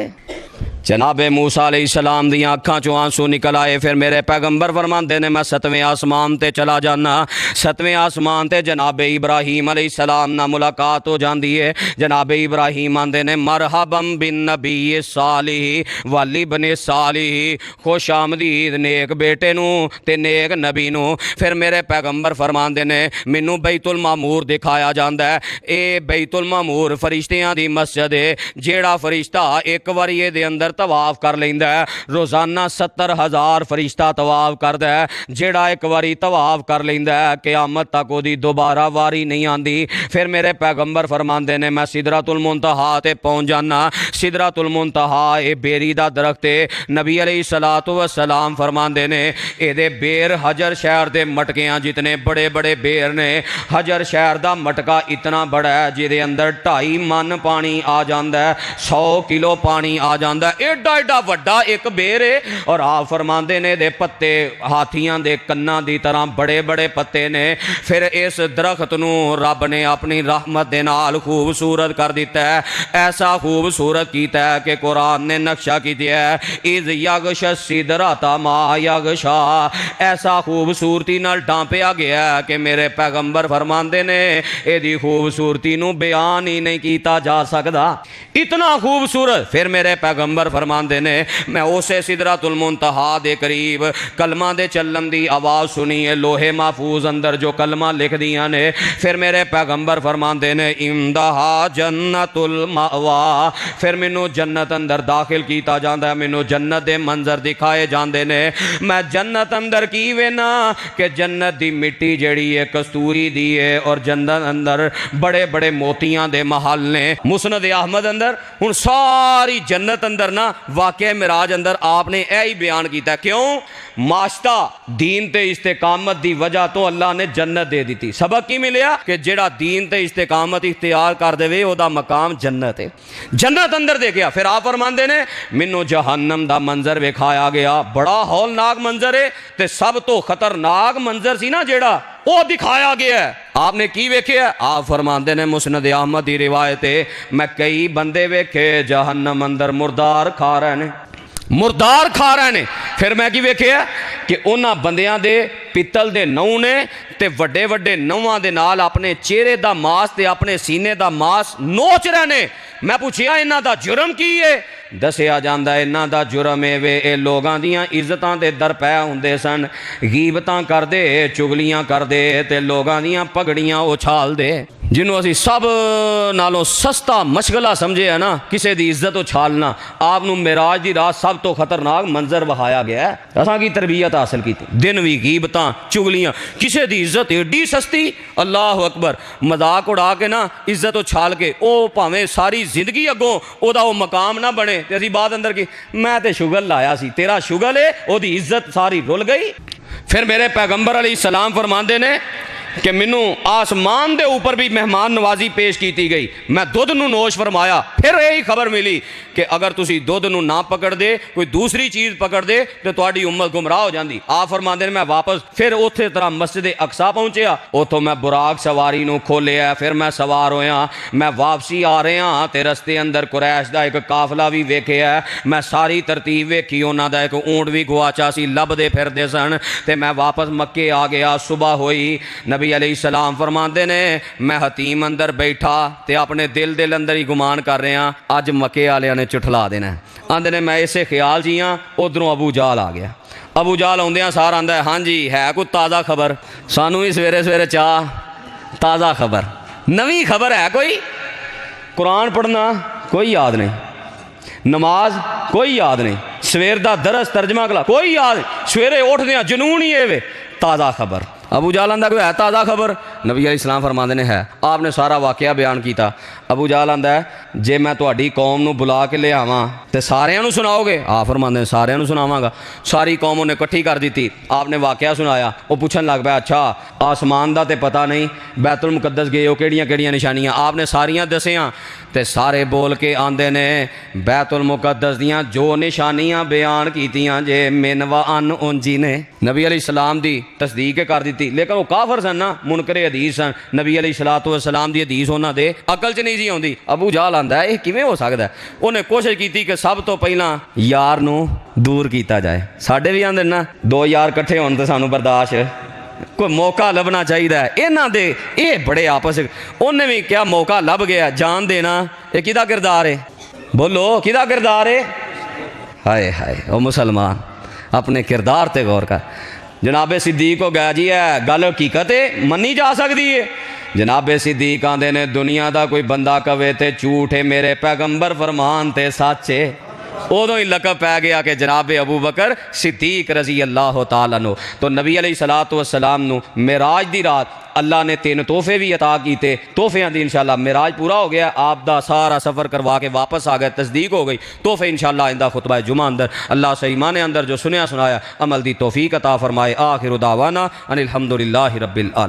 जनाब मूसा अलैहिस्सलाम दी अखां चों आंसू निकल आए। फिर मेरे पैगंबर फरमाते ने मैं 7वें आसमान ते चला जाना। 7वें आसमान ते जनाब इब्राहीम अलैहिस्सलाम नाल मुलाकात हो जाती है। जनाब इब्राहीम आंदे ने मरहबम बिन नबी सालिह वाली बने सालिह, खुश आमदीद नेक बेटे नूं ते नेक नबी नूं। फिर मेरे पैगंबर फरमाते ने मैनू बैतुल मामूर दिखाया जाता है। ये बैतुल मामूर फरिश्तियां दी मस्जिद है। जेड़ा फरिश्ता एक बारी ये अंदर तवाफ कर लेंदा है, रोज़ाना 70,000 फरिश्ता तवाफ करदा है। जेड़ा एक बारी तवाफ कर लेंदा है क़यामत तक ओदी दोबारा वारी नहीं आती। फिर मेरे पैगंबर फरमाते ने मैं सिदरतुल मुंतहा ते पहुँच जाना। सिदरतुल मुंतहा ये बेरी दा दरख्त है। नबी अलैहिस्सलातु वस्सलाम फरमाते ने एदे बेर हजर शहर दे मटकियां जितने बड़े बड़े बेर ने। हजर शहर दा मटका इतना बड़ा है जिहदे अंदर 2.5 मन पानी आ जाता है, 100 किलो पानी आ जाता है। एडा एडा वड्डा एक बेर है। और आप फरमाते ने दे पत्ते हाथियां दे कन्ना दी तरह बड़े बड़े पत्ते ने। फिर इस दरख्त नूं रब ने अपनी रहमत दे नाल खूबसूरत कर दिता है। ऐसा खूबसूरत कीता है कि कुरान ने नक्शा किया है इज़ यगश सिदरता मा यगशा। ऐसा खूबसूरती नाल ढांपिया गया है कि मेरे पैगंबर फरमाते ने एदी खूबसूरती नूं बयान ही नहीं किया जा सकता, इतना खूबसूरत। फिर मेरे पैगंबर फरमाते ने मैं उसे सिदरतुल मुंतहा दे करीब कलमा दे चलन दी आवाज़ सुनी है। लोहे महफूज अंदर जो कलमा लिख दिया ने। फिर मेरे पैगंबर फरमाते ने इमदहा जन्नतुल मावा। फिर मैनू जन्नत अंदर दाखिल किया जाता है। मैनू जन्नत दे मंजर दिखाए जाते ने। मैं जन्नत अंदर की वेना कि जन्नत दी मिट्टी जड़ी है कस्तूरी दी है और जन्नत अंदर बड़े बड़े मोतियां दे महल ने। मुस्नद अहमद अंदर हुण सारी जन्नत अंदर ना वाक़या मिराज अंदर आपने यही बयान किया। क्यों? माश्ता दीन ते इस्तेकामत दी वजह तो अल्लाह ने जन्नत दे दी। सबक की मिलिया कि जेड़ा दीन ते इस्तेकामत इख्तियार कर देवे ओदा मकाम जन्नत है। जन्नत अंदर देखिया। फिर आप फरमाते ने मैनू जहन्नम दा मंजर विखाया गया। बड़ा हौलनाक मंजर है ते सब तो खतरनाक मंजर सी ना जेड़ा वो दिखाया गया है। आपने की वेख्या? आप फरमाते ने मुस्नद अहमद की रिवायत है मैं कई बंदे वेखे जहन्नम अंदर मुर्दार खा रहे ने, मुर्दार खा रहे ने। फिर मैं की वेख्या कि उन्हां बंदियां दे पित्तल दे नौं ने ते वड्डे वड्डे नौवां दे नाल अपने चेहरे दा मास ते अपने सीने दा मास नोच रहे ने। मैं पूछया इन्हां दा जुर्म की है? दसिया जाता है इन्हां दा जुर्म वे ये लोगां दियां इज्जतां दे दर पै हुंदे सन, गीबतां करदे, चुगलियां करदे ते लोगां दियां पगड़ियां उछालदे। जिन्हों असी सब नालों सस्ता मशगला समझे है ना किसी की इज्जत उछालना, आपनू मेराज की रात सब तो खतरनाक मंजर वहाया गया है। असां की तरबियत हासिल की दिन भी गीबतां चुगलियां, किसी की इज्जत एडी सस्ती। अल्लाह अकबर। मजाक उड़ा के ना इज्जत उछाल के वो भावें सारी जिंदगी अगों ओदा वो मकाम ना बने ते असी बात अंदर की मैं तो शुगल लाया सी, तेरा शुगल है ओदी इज्जत सारी रुल गई। फिर मेरे पैगंबर अलैहिस्सलाम फरमाते ने कि मैनू आसमान दे ऊपर भी मेहमान नवाजी पेश की गई। मैं दुध नू नोश फरमाया। फिर यही खबर मिली कि अगर तुसी दुध नू ना पकड़ दे कोई दूसरी चीज़ पकड़ दे तो तुहाडी उम्मत गुमराह हो जाती। आप फरमाते हैं मैं वापस फिर उथे तरह मस्जिद अक्सा पहुँचया। उतों मैं बुराक सवारी नू खोलिया। फिर मैं सवार होया। मैं वापसी आ रहा तो रस्ते अंदर कुरैश का एक काफला भी वेख्या। मैं सारी तरतीब वेखी। उन्हों का एक ऊँट भी गुआचा सी लभदे फिरदे सन। तो मैं वापस मक्के आ गया। सुबह हुई। नबी अलैहिस्सलाम फरमाते ने मैं हतीम अंदर बैठा ते अपने दिल दिल अंदर ही गुमान कर रहा अज मक्के वालियां ने चुठला देना। आंदे ने मैं इसे ख्याल जी हाँ। उधरों अबू जाल आ गया। अबू जाल आउंदियां सार आंदा है हाँ जी है कोई ताज़ा खबर? सानू ही सवेरे सवेरे चाह ताज़ा खबर, नवी खबर है कोई? कुरान पढ़ना कोई याद नहीं, नमाज कोई याद नहीं, सवेर का दरस तर्जमा कला कोई याद नहीं, सवेरे उठदे जनून ही है ताज़ा खबर। अबू जाल आंदा कोई है ताज़ा खबर? नबी अलैहिस्सलाम फरमाते ने है। आपने सारा वाकया बयान किया। अबू जाल आंदा है जे मैं तुहाडी कौम नू बुला के ले आवां ते सारियां नू सुनाओगे? आप फरमाते हैं सारियां नू सुनावांगा। सारी कौम उन्हें इकट्ठी कर दी। आपने वाकया सुनाया। वो पूछन लग पाया अच्छा आसमान का तो पता नहीं, बैतुल मुकद्दस गए हो केड़ियां केड़ियां निशानियां? आपने सारियां दसियां ते सारे बोल के आंदे ने बैतुल मुकद्दस दियां जो निशानियां बयान कीतियां जे मिन व अन उंजी ने नबी अलैहिस्सलाम दी तस्दीक कर दी, लेकिन वो काफर सन ना, मुनकरे हदीस सन। नबी अलैहिस्सलाम दी हदीस उन्हां दे अकल च नहीं जी आउंदी। अबू जहल आंदा है किवें हो सकदा है? उन्हें कोशिश की कि सब तो पहला यार नूं दूर किया जाए। साडे भी आंदे ना दो यार कट्ठे होण ते सानूं बर्दाश्त, कोई मौका लभना चाहिए। इन्हां दे ये बड़े आपस, उन्हें भी क्या मौका लभ गया जान देना। ये किदा किरदार है? बोलो किदा किरदार है? हाय हाय ओ मुसलमान अपने किरदार ते गौर कर। जनाबे सिद्दीक हो गया जी है गल हकीकत है मनी जा सकती है। जनाबे सिद्दीक आंदे ने दुनिया का कोई बंदा कवे ते झूठ है, मेरे पैगंबर फरमान ते सच है। उदों ही लकब पै गया कि जनाब अबू बकर सिद्दीक रजी अल्लाह तआला अन्हु। तो नबी अलैहिस्सलातु वस्सलाम नू मेराज दी रात अल्लाह ने 3 तोहफे भी अता किए। तोहफियां दी इंशाअल्लाह मेराज पूरा हो गया, आप दा सारा सफ़र करवा के वापस आ गए, तस्दीक हो गई। तोहफे इंशाअल्लाह आइंदा खुतबा जुमा अंदर अल्लाह सही माने अंदर जो सुनया सुनाया अमल दी तौफीक अता फरमाए। आखिर दावाना अनिल हम्दुलिल्लाहि रब्बिल आलमीन।